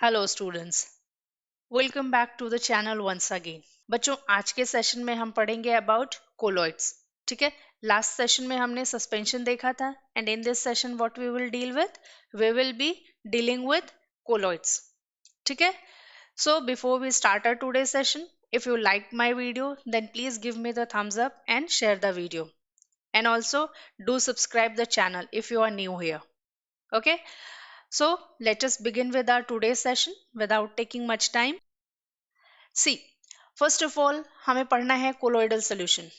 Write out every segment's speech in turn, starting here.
Hello students, welcome back to the channel once again. बच्चों, आज के सेशन में हम पढ़ेंगे अबाउट कोलॉइड्स। ठीक है, लास्ट सेशन में हमने सस्पेंशन देखा था and in this session what we will be dealing with colloids. ठीक है, so before we start our today session, if you like my video then please give me the thumbs up and share the video, and also do subscribe the channel if you are new here. Okay, so let us begin with our today's session without taking much time. See, first of all हमें पढ़ना है colloidal solution.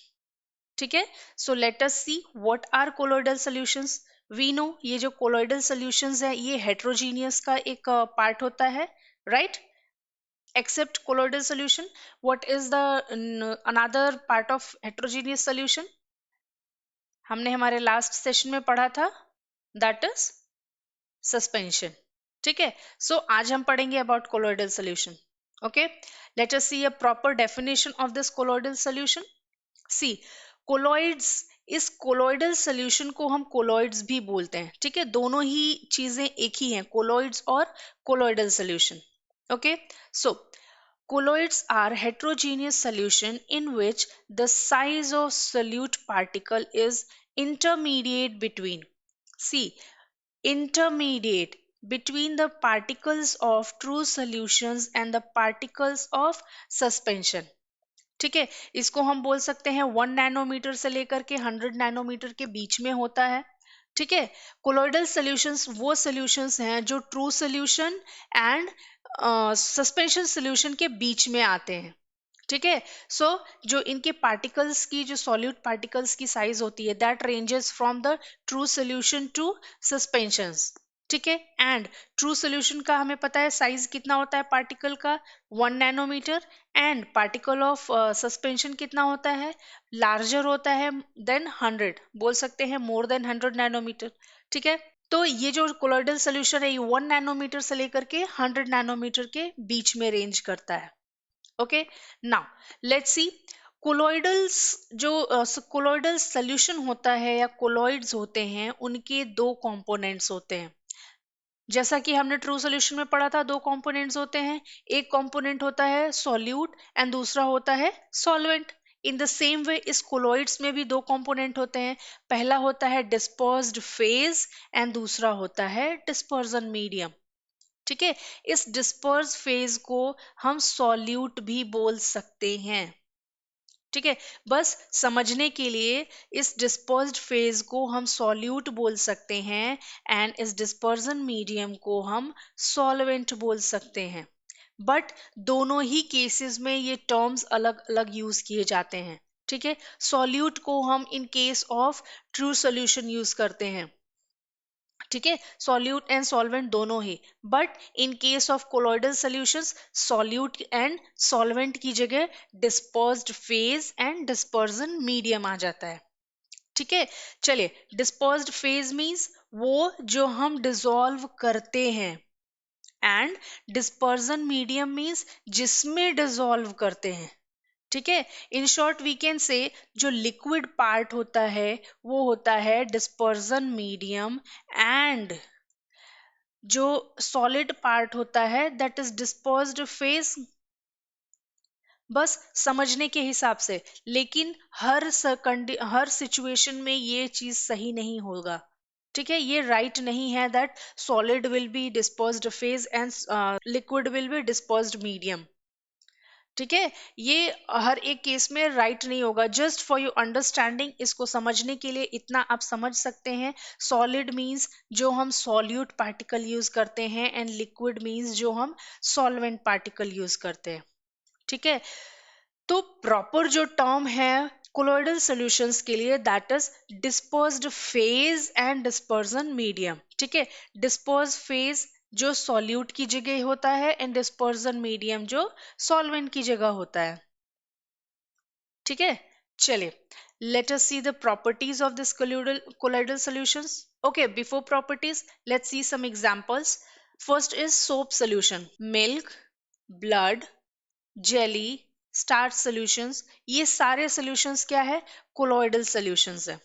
ठीक है, so let us see what are colloidal solutions. We know ये जो colloidal solutions है ये heterogeneous का एक part होता है, right? Except colloidal solution, what is the another part of heterogeneous solution? हमने हमारे लास्ट सेशन में पढ़ा था, that is सस्पेंशन। ठीक है, सो आज हम पढ़ेंगे about colloidal solution. Okay, let us see a proper definition of this colloidal solution. See, colloids, इस कोलोइडल सोल्यूशन को हम कोलोइड्स भी बोलते हैं। ठीक है, दोनों ही चीजें एक ही हैं, कोलोइड्स और colloidal solution. Okay, so colloids are heterogeneous solution in which the size of solute particle is intermediate between, see, intermediate between the particles of true solutions and the particles of suspension. ठीक है, इसको हम बोल सकते हैं 1 nanometre से लेकर के 100 नैनोमीटर के बीच में होता है। ठीक है, कोलोइडल सॉल्यूशंस वो सॉल्यूशंस हैं जो true solution and suspension solution के बीच में आते हैं। ठीक है, सो जो इनके पार्टिकल्स की, जो सॉल्यूट पार्टिकल्स की साइज होती है, that ranges from the true solution to suspensions. ठीक है, एंड ट्रू सॉल्यूशन का हमें पता है साइज कितना होता है पार्टिकल का, 1 nanometre, and particle of suspension कितना होता है, लार्जर होता है देन 100, बोल सकते हैं मोर देन 100 नैनोमीटर। ठीक है, तो ये जो कोलोइडल सोल्यूशन है ये 1 नैनोमीटर से लेकर के 100 नैनोमीटर के बीच में रेंज करता है। ओके, नाउ लेट्स सी कोलोइडल्स, जो कोलोइडल सोल्यूशन होता है या कोलोइड्स होते हैं, उनके दो कंपोनेंट्स होते हैं। जैसा कि हमने ट्रू सॉल्यूशन में पढ़ा था, दो कंपोनेंट्स होते हैं, एक कंपोनेंट होता है सॉल्यूट एंड दूसरा होता है solvent. In the same way इस कोलोइड्स में भी दो कंपोनेंट होते हैं, पहला होता है डिस्पर्स्ड फेज एंड दूसरा होता है डिस्पर्जन मीडियम। ठीक है, इस डिस्पर्स फेज को हम सॉल्यूट भी बोल सकते हैं। ठीक है, बस समझने के लिए इस डिस्पर्स्ड फेज को हम सॉल्यूट बोल सकते हैं एंड इस डिस्पर्जन मीडियम को हम सॉल्वेंट बोल सकते हैं। बट दोनों ही केसेस में ये टर्म्स अलग अलग यूज किए जाते हैं। ठीक है, सॉल्यूट को हम in case of true solution use करते हैं। ठीक है, सॉल्यूट एंड सॉल्वेंट दोनों ही, but in case of colloidal solutions solute and solvent की जगह dispersed phase and dispersion medium आ जाता है। ठीक है, चलिए, डिस्पर्स्ड फेज मींस वो जो हम डिसॉल्व करते हैं, एंड डिस्पर्जन मीडियम मींस जिसमें डिसॉल्व करते हैं। ठीक है, in short we can say जो लिक्विड पार्ट होता है वो होता है डिस्पर्जन मीडियम, एंड जो सॉलिड पार्ट होता है दैट इज डिस्पर्स्ड फेज। बस समझने के हिसाब से, लेकिन हर सिचुएशन में ये चीज सही नहीं होगा। ठीक है, ये राइट नहीं है that solid will be dispersed phase and liquid will be dispersed medium. ठीक है, ये हर एक केस में राइट नहीं होगा। जस्ट फॉर योर अंडरस्टैंडिंग, इसको समझने के लिए इतना आप समझ सकते हैं, सॉलिड मींस जो हम सॉल्यूट पार्टिकल यूज करते हैं एंड लिक्विड मींस जो हम सॉल्वेंट पार्टिकल यूज करते हैं। ठीक है, तो प्रॉपर जो टर्म है कोलोइडल सॉल्यूशंस के लिए that is dispersed phase and dispersion medium. ठीक है, डिस्पर्स फेज जो सॉल्यूट की जगह होता है एंड डिस्पर्जन मीडियम जो सॉल्वेंट की जगह होता है। ठीक है, चलिए, let us see the properties of this colloidal solutions. Okay, before properties, let's see some examples. First is soap solution, milk, blood, jelly, starch solutions, ये सारे solutions क्या है, colloidal solutions है।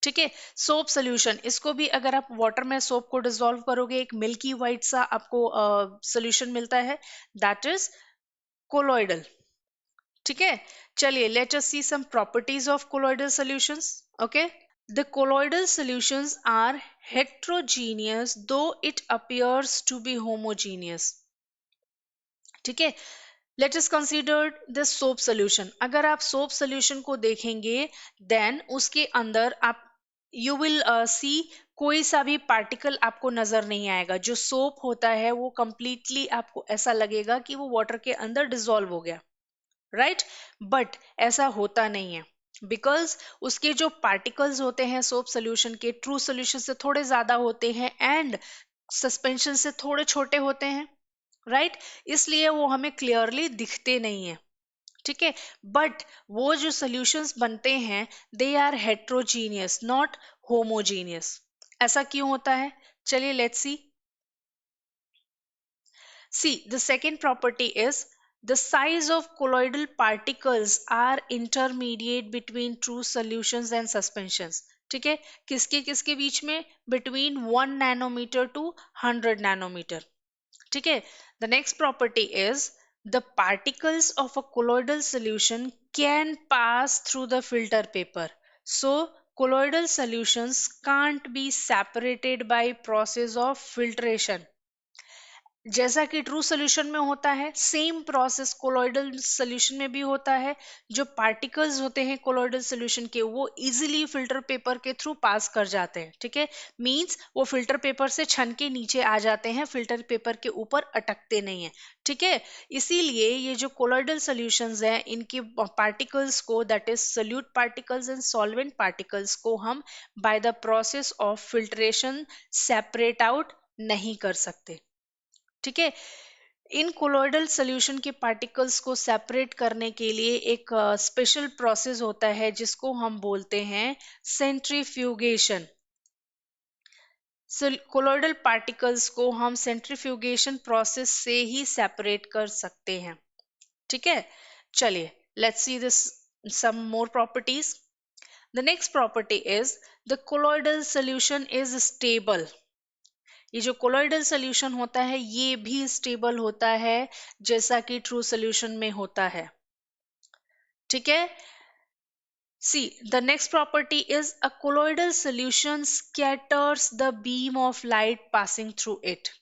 ठीक है। सोप सोल्यूशन, इसको भी अगर आप वाटर में सोप को डिसॉल्व करोगे एक मिल्की वाइट सा आपको सोल्यूशन मिलता है, दैट इज कोलोइडल। ठीक है। चलिए let us see some properties of colloidal solutions. Okay, the colloidal solutions are heterogeneous though it appears to be homogeneous। ठीक है। Let us consider the soap solution. अगर आप सोप सोल्यूशन को देखेंगे then उसके अंदर आप यू विल सी कोई सा भी पार्टिकल आपको नजर नहीं आएगा। जो सोप होता है वो कंप्लीटली आपको ऐसा लगेगा कि वो वाटर के अंदर डिसॉल्व हो गया, राइट बट ऐसा होता नहीं है, बिकॉज उसके जो पार्टिकल्स होते हैं सोप सोल्यूशन के ट्रू सोल्यूशन से थोड़े ज्यादा होते हैं एंड सस्पेंशन से थोड़े छोटे होते हैं, राइट इसलिए वो हमें क्लियरली दिखते नहीं है। ठीक है। बट वो जो सॉल्यूशंस बनते हैं they are heterogeneous not homogeneous. ऐसा क्यों होता है? चलिए let's see. See, the second property is the size of colloidal particles are intermediate between true solutions and suspensions। ठीक है। किसके किसके बीच में? Between 1 nanometer to 100 nanometer। ठीक है। The next property is the particles of a colloidal solution can pass through the filter paper. So colloidal solutions can't be separated by process of filtration। जैसा कि true solution में होता है same process colloidal solution में भी होता है। जो पार्टिकल्स होते हैं कोलोइडल सोल्यूशन के वो इजीली फिल्टर पेपर के थ्रू पास कर जाते हैं। ठीक है। मींस वो फिल्टर पेपर से छन के नीचे आ जाते हैं, फिल्टर पेपर के ऊपर अटकते नहीं है। ठीक है। इसीलिए ये जो कोलोइडल सोल्यूशंस हैं इनके पार्टिकल्स को that is solute particles and solvent particles को हम by the process of filtration separate out नहीं कर सकते। ठीक है। इन कोलोइडल सोल्यूशन के पार्टिकल्स को सेपरेट करने के लिए एक स्पेशल प्रोसेस होता है जिसको हम बोलते हैं सेंट्रीफ्यूगेशन। कोलोइडल पार्टिकल्स को हम सेंट्रीफ्यूगेशन प्रोसेस से ही सेपरेट कर सकते हैं। ठीक है। चलिए let's see this some more properties. The next property is the colloidal solution is stable. ये जो कोलोइडल सोल्यूशन होता है ये भी स्टेबल होता है जैसा कि ट्रू सोल्यूशन में होता है। ठीक है। See the next property is a colloidal solution scatters the beam of light passing through it।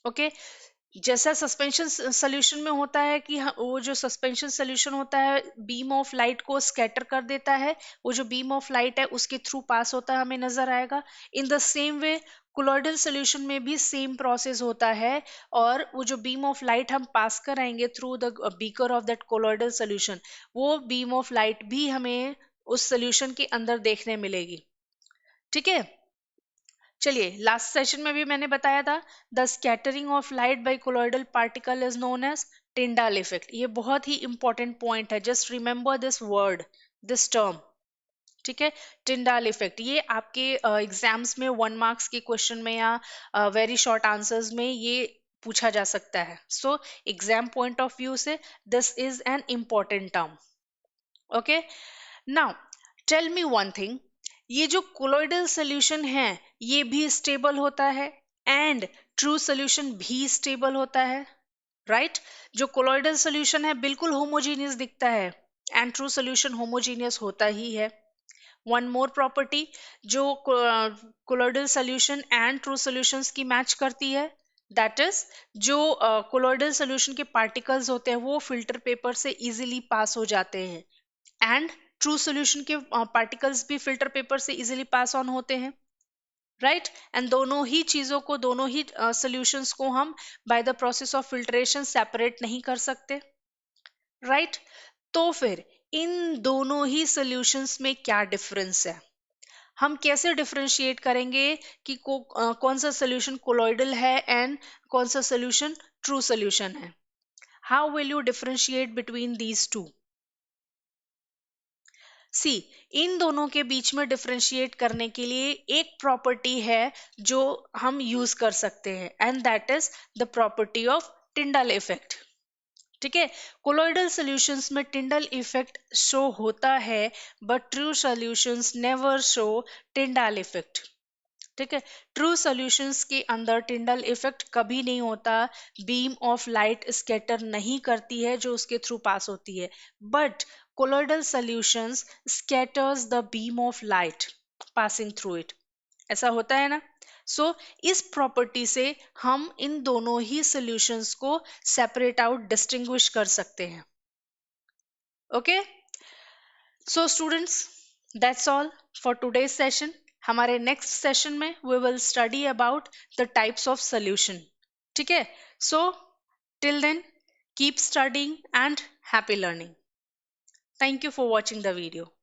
Okay. जैसा सस्पेंशन सोल्यूशन में होता है कि वो जो सस्पेंशन सोल्यूशन होता है बीम ऑफ लाइट को स्कैटर कर देता है, वो जो बीम ऑफ लाइट है उसके थ्रू पास होता है हमें नजर आएगा। In the same way colloidal solution में भी सेम प्रोसेस होता है और वो जो बीम ऑफ लाइट हम पास कराएंगे through the beaker of that colloidal solution वो बीम ऑफ लाइट भी हमें उस सोल्यूशन के अंदर देखने मिलेगी। ठीक है। चलिए लास्ट सेशन में भी मैंने बताया था the scattering of light by colloidal particle is known as Tyndall effect. ये बहुत ही इंपॉर्टेंट पॉइंट है, just remember this word, this term. ठीक है। टिंडाल इफेक्ट ये आपके एग्जाम्स में 1 मार्क्स के क्वेश्चन में या वेरी शॉर्ट आंसर्स में ये पूछा जा सकता है। So exam point of view से this is an important term. Okay. Now tell me one thing, ये जो कोलोइडल सोल्यूशन है ये भी स्टेबल होता है एंड ट्रू सोल्यूशन भी स्टेबल होता है, राइट जो कोलोइडल सोल्यूशन है बिल्कुल होमोजीनियस दिखता है एंड ट्रू सोल्यूशन होमोजीनियस होता ही है। वन मोर प्रॉपर्टी जो colloidal solution and true solutions की मैच करती है दैट इज जो कोलोइडल सोल्यूशन के पार्टिकल्स होते हैं वो फिल्टर पेपर से इजीली पास हो जाते हैं एंड ट्रू सॉल्यूशन के पार्टिकल्स भी फिल्टर पेपर से इजीली पास ऑन होते हैं, राइट एंड दोनों ही चीजों को दोनों ही सॉल्यूशंस को हम by the process of filtration separate नहीं कर सकते, राइट तो फिर इन दोनों ही सॉल्यूशंस में क्या डिफरेंस है? हम कैसे डिफरेंशिएट करेंगे कि कौन सा सॉल्यूशन कोलोइडल है एंड कौन सा सॉल्यूशन ट्रू सॉल्यूशन है? How will you differentiate between these two? See इन दोनों के बीच में डिफरेंशिएट करने के लिए एक प्रॉपर्टी है जो हम यूज कर सकते हैं and that is the property of Tyndall effect. ठीक है। कोलोइडल सॉल्यूशंस में टिंडल इफेक्ट शो होता है, but true solutions never show Tyndall effect. ठीक है। ट्रू सॉल्यूशंस के अंदर टिंडल इफेक्ट कभी नहीं होता, बीम ऑफ लाइट स्कैटर नहीं करती है जो उसके थ्रू पास होती है, but colloidal solutions scatters the beam of light passing through it. ऐसा होता है ना। सो इस प्रॉपर्टी से हम इन दोनों ही सॉल्यूशंस को सेपरेट आउट डिस्टिंग्विश कर सकते हैं। Okay, so students, that's all for today session. हमारे नेक्स्ट सेशन में we will study about the types of solution. ठीक है। So till then, keep studying and happy learning. Thank you for watching the video.